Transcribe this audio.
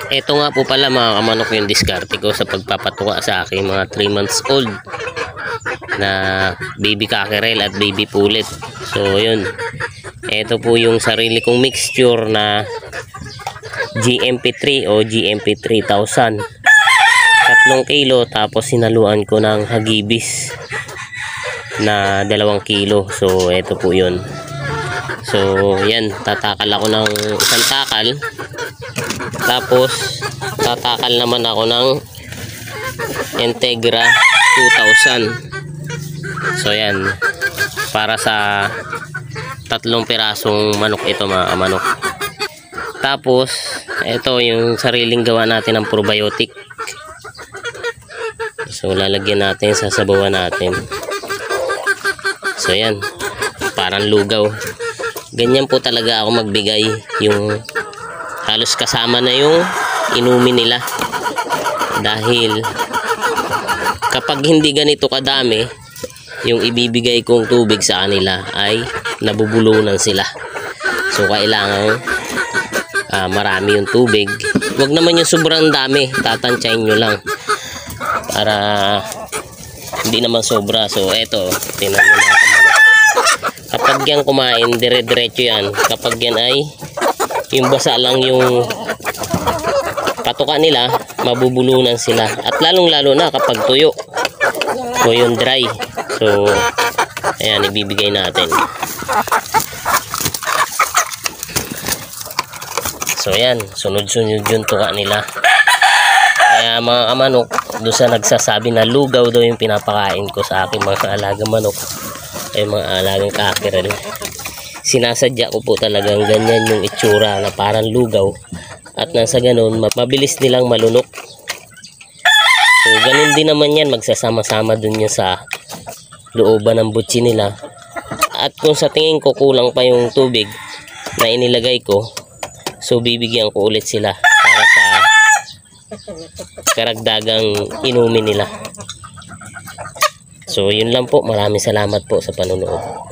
Ito nga po pala mga kamanok yung diskarte ko sa pagpapatuka sa aking mga 3 months old na baby cockerel at baby pullet. So yun, ito po yung sarili kong mixture na GMP3 o GMP 3000, 3 kilo, tapos sinaluan ko ng hagibis na 2 kilo. So ito po yun. So yan, tatakal ako ng isang takal, tapos tatakal naman ako ng Integra 2000. So yan, para sa 3 pirasong manok ito mga manok. Tapos ito yung sariling gawa natin ng probiotic. So lalagyan natin, sasabawan natin. So yan, parang lugaw. Ganyan po talaga ako magbigay, yung halos kasama na yung inumin nila. Dahil kapag hindi ganito kadami yung ibibigay kong tubig sa kanila, ay nabubulunan sila. So kailangan marami yung tubig. Huwag naman yung sobrang dami, tatansyahin nyo lang para hindi naman sobra. So eto, tingnan nyo mga kamanok. Kapag yan kumain, dire-diretso yan. Kapag yan ay yung basa lang yung patuka nila, mabubulunan sila. At lalong lalo na kapag tuyo o yung dry. So ayan, ibibigay natin. So ayan, sunod-sunod yung tuka nila. Kaya mga kamanok, doon sa nagsasabi na lugaw daw yung pinapakain ko sa aking mga alagang manok, ay mga alagang cockerel, sinasadya ko po talagang ganyan yung itsura na parang lugaw, at nasa ganun mabilis nilang malunok. So ganun din naman yan, magsasama-sama dun yan sa looban ng butsi nila. At kung sa tingin ko kulang pa yung tubig na inilagay ko, so bibigyan ko ulit sila para sa karagdagang inumin nila. So yun lang po, maraming salamat po sa panonood.